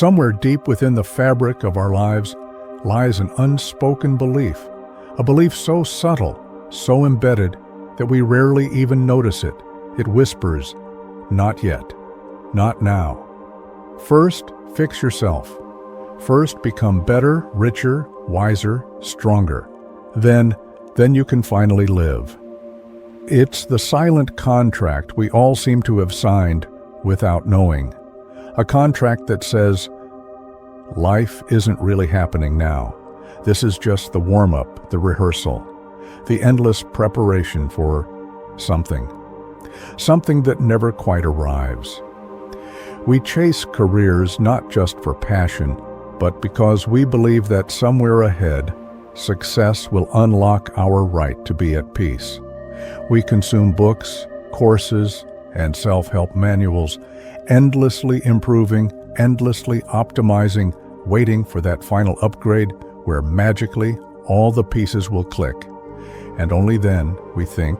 Somewhere deep within the fabric of our lives lies an unspoken belief, a belief so subtle, so embedded, that we rarely even notice it. It whispers, "Not yet, not now." First, fix yourself. First, become better, richer, wiser, stronger. Then you can finally live. It's the silent contract we all seem to have signed without knowing. A contract that says, life isn't really happening now. This is just the warm-up, the rehearsal, the endless preparation for something that never quite arrives. We chase careers not just for passion, but because we believe that somewhere ahead, success will unlock our right to be at peace. We consume books, courses, and self-help manuals, endlessly improving, endlessly optimizing, waiting for that final upgrade where magically all the pieces will click. And only then, we think,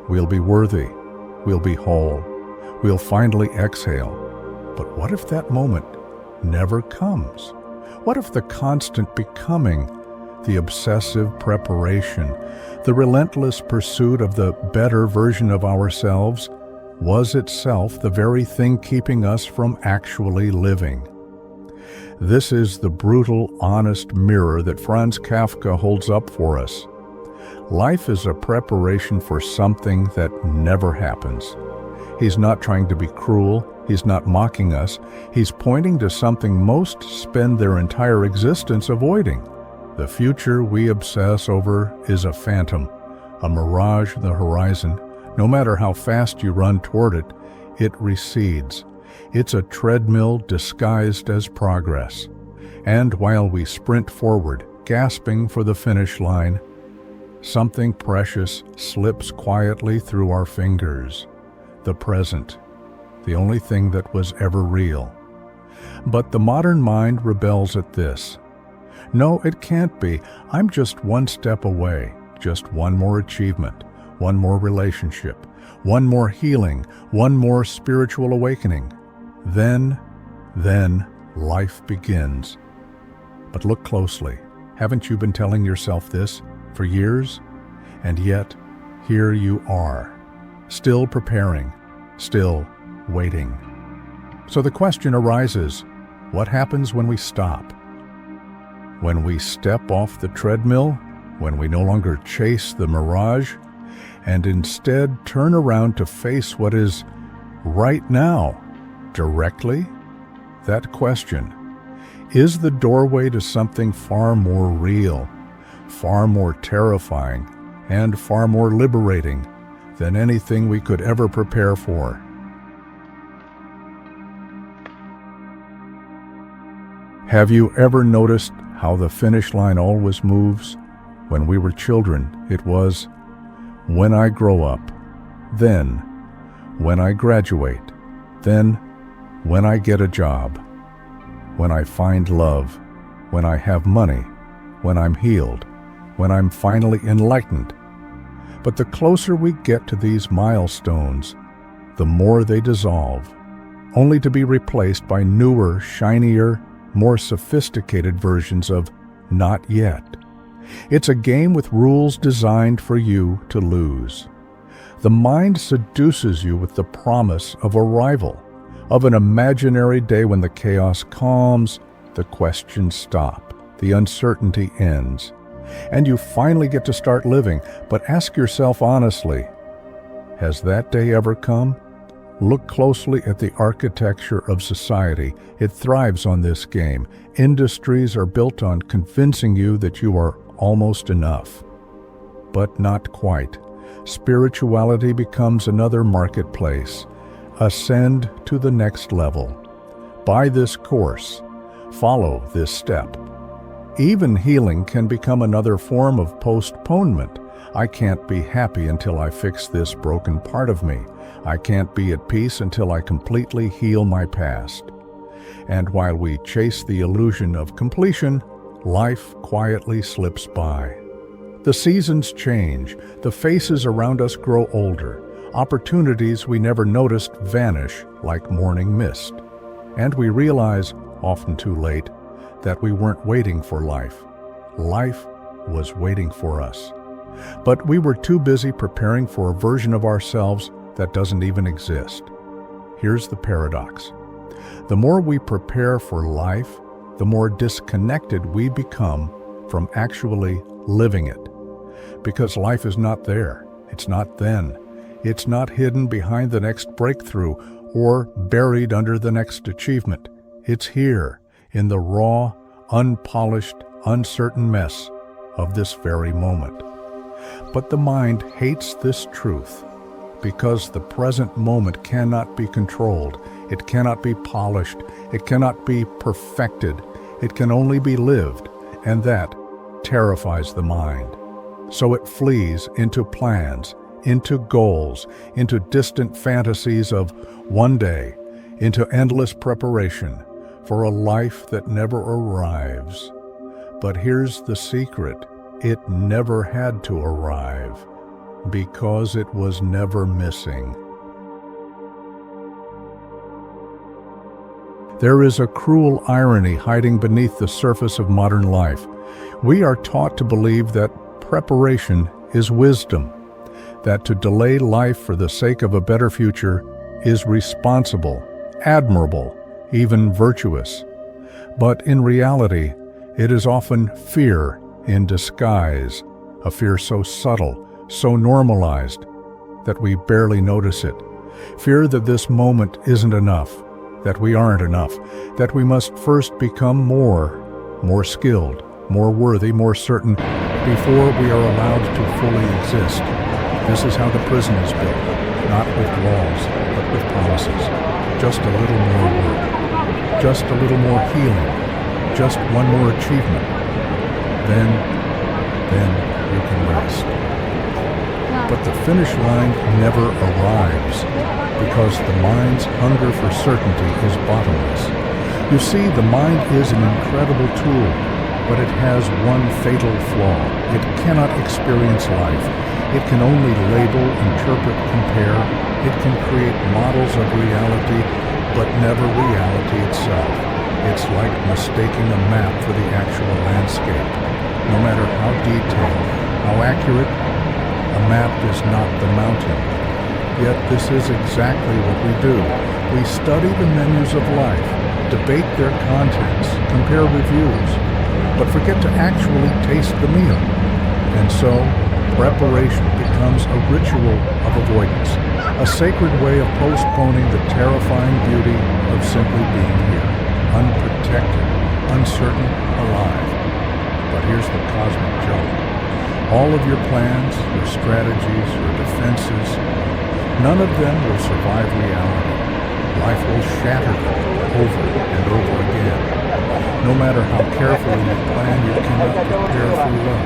we'll be worthy, we'll be whole, we'll finally exhale. But what if that moment never comes? What if the constant becoming, the obsessive preparation, the relentless pursuit of the better version of ourselves was itself the very thing keeping us from actually living? This is the brutal, honest mirror that Franz Kafka holds up for us. Life is a preparation for something that never happens. He's not trying to be cruel. He's not mocking us. He's pointing to something most spend their entire existence avoiding. The future we obsess over is a phantom, a mirage on the horizon. No matter how fast you run toward it, it recedes. It's a treadmill disguised as progress. And while we sprint forward, gasping for the finish line, something precious slips quietly through our fingers. The present, the only thing that was ever real. But the modern mind rebels at this. No, it can't be. I'm just one step away, just one more achievement, one more relationship, one more healing, one more spiritual awakening. Then life begins. But look closely. Haven't you been telling yourself this for years? And yet, here you are, still preparing, still waiting. So the question arises, what happens when we stop? When we step off the treadmill, when we no longer chase the mirage, and instead turn around to face what is right now, directly? That question is the doorway to something far more real, far more terrifying, and far more liberating than anything we could ever prepare for. Have you ever noticed how the finish line always moves? When we were children, it was, when I grow up, then, when I graduate, then, when I get a job, when I find love, when I have money, when I'm healed, when I'm finally enlightened. But the closer we get to these milestones, the more they dissolve, only to be replaced by newer, shinier, more sophisticated versions of not yet. It's a game with rules designed for you to lose. The mind seduces you with the promise of arrival, of an imaginary day when the chaos calms, the questions stop, the uncertainty ends, and you finally get to start living. But ask yourself honestly, has that day ever come? Look closely at the architecture of society. It thrives on this game. Industries are built on convincing you that you are almost enough. But not quite. Spirituality becomes another marketplace. Ascend to the next level. Buy this course. Follow this step. Even healing can become another form of postponement. I can't be happy until I fix this broken part of me. I can't be at peace until I completely heal my past. And while we chase the illusion of completion, life quietly slips by. The seasons change, the faces around us grow older, opportunities we never noticed vanish like morning mist. And we realize often too late, that we weren't waiting for life. Life was waiting for us. But we were too busy preparing for a version of ourselves that doesn't even exist. Here's the paradox. The more we prepare for life, the more disconnected we become from actually living it. Because life is not there. It's not then. It's not hidden behind the next breakthrough or buried under the next achievement. It's here, in the raw, unpolished, uncertain mess of this very moment. But the mind hates this truth because the present moment cannot be controlled. It cannot be polished. It cannot be perfected. It can only be lived, and that terrifies the mind. So it flees into plans, into goals, into distant fantasies of one day, into endless preparation for a life that never arrives. But here's the secret. It never had to arrive, because it was never missing. There is a cruel irony hiding beneath the surface of modern life. We are taught to believe that preparation is wisdom, that to delay life for the sake of a better future is responsible, admirable, even virtuous. But in reality, it is often fear in disguise, a fear so subtle, so normalized, that we barely notice it. Fear that this moment isn't enough, that we aren't enough, that we must first become more skilled, more worthy, more certain, before we are allowed to fully exist. This is how the prison is built, not with walls, but with promises. Just a little more work, just a little more healing, just one more achievement. Then you can rest. But the finish line never arrives, because the mind's hunger for certainty is bottomless. You see, the mind is an incredible tool, but it has one fatal flaw. It cannot experience life. It can only label, interpret, compare. It can create models of reality, but never reality itself. It's like mistaking a map for the actual landscape. No matter how detailed, how accurate, a map is not the mountain. Yet this is exactly what we do. We study the menus of life, debate their contents, compare reviews, but forget to actually taste the meal. And so, preparation becomes a ritual of avoidance, a sacred way of postponing the terrifying beauty of simply being here, unprotected, uncertain, alive. But here's the cosmic joke. All of your plans, your strategies, your defenses, none of them will survive reality. Life will shatter them over and over again. No matter how carefully you plan, you cannot prepare for love.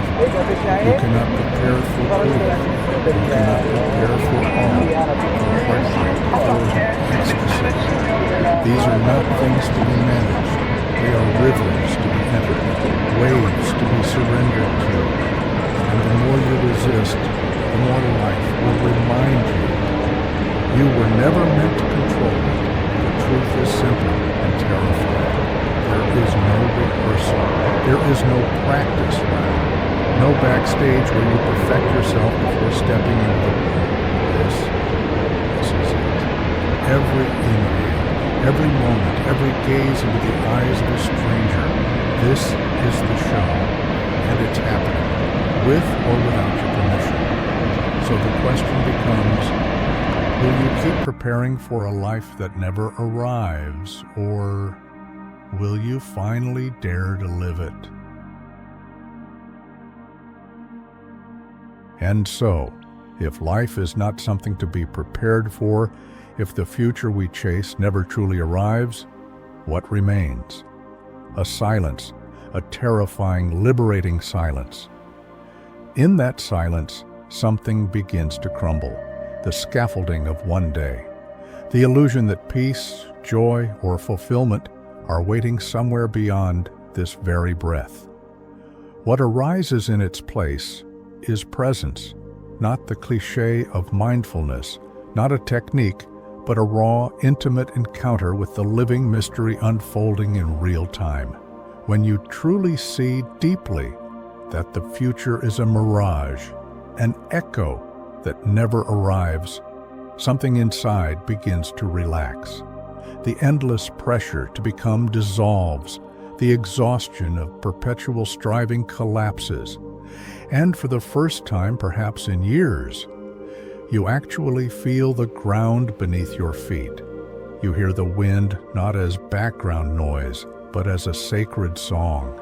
You cannot prepare for truth. You cannot prepare for awe, for heartbreak, for ecstasy. These are not things to be managed. They are rivers to be entered, waves to be surrendered to. And the more you resist, the more life will remind you. You were never meant to control it. The truth is simple and terrifying. There is no rehearsal. There is no practice round. No backstage where you perfect yourself before stepping into the room. This is it. Every inhale, every moment, every gaze into the eyes of a stranger. This is the show, and it's happening, with or without your permission. So the question becomes, will you keep preparing for a life that never arrives, or will you finally dare to live it? And so, if life is not something to be prepared for, if the future we chase never truly arrives, what remains? A silence, a terrifying, liberating silence. In that silence, something begins to crumble, the scaffolding of one day, the illusion that peace, joy, or fulfillment are waiting somewhere beyond this very breath. What arises in its place is presence, not the cliché of mindfulness, not a technique, but a raw, intimate encounter with the living mystery unfolding in real time. When you truly see deeply that the future is a mirage, an echo that never arrives, something inside begins to relax. The endless pressure to become dissolves. The exhaustion of perpetual striving collapses. And for the first time, perhaps in years, you actually feel the ground beneath your feet. You hear the wind not as background noise, but as a sacred song.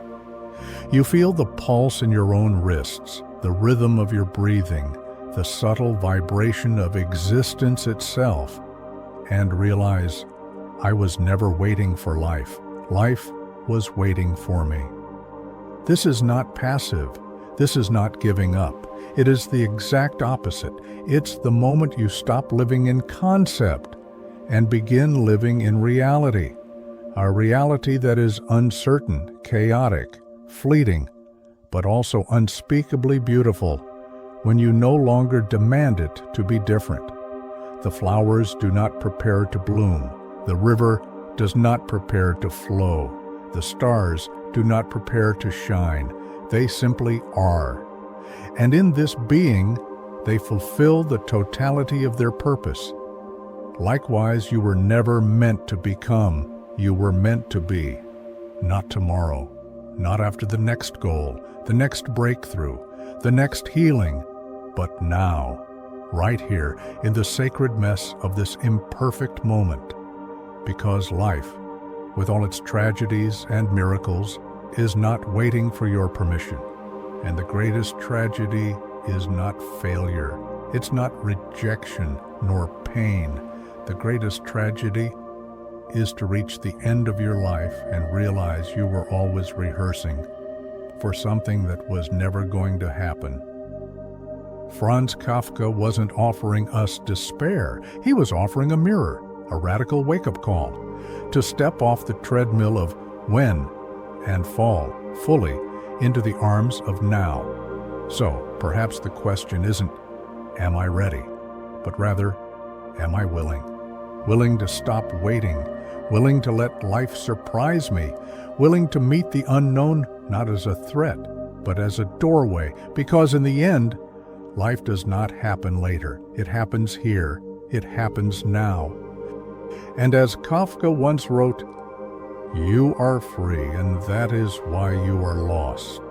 You feel the pulse in your own wrists, the rhythm of your breathing, the subtle vibration of existence itself, and realize, I was never waiting for life. Life was waiting for me. This is not passive. This is not giving up. It is the exact opposite. It's the moment you stop living in concept and begin living in reality. A reality that is uncertain, chaotic, fleeting, but also unspeakably beautiful when you no longer demand it to be different. The flowers do not prepare to bloom. The river does not prepare to flow. The stars do not prepare to shine. They simply are. And in this being, they fulfill the totality of their purpose. Likewise, you were never meant to become. You were meant to be. Not tomorrow, not after the next goal, the next breakthrough, the next healing, but now, right here, in the sacred mess of this imperfect moment. Because life, with all its tragedies and miracles, is not waiting for your permission. And the greatest tragedy is not failure. It's not rejection nor pain. The greatest tragedy is to reach the end of your life and realize you were always rehearsing for something that was never going to happen. Franz Kafka wasn't offering us despair. He was offering a mirror, a radical wake-up call, to step off the treadmill of when and fall fully into the arms of now. So, perhaps the question isn't, am I ready? But rather, am I willing? Willing to stop waiting, willing to let life surprise me, willing to meet the unknown not as a threat, but as a doorway, because in the end, life does not happen later. It happens here. It happens now. And as Kafka once wrote, you are free, and that is why you are lost.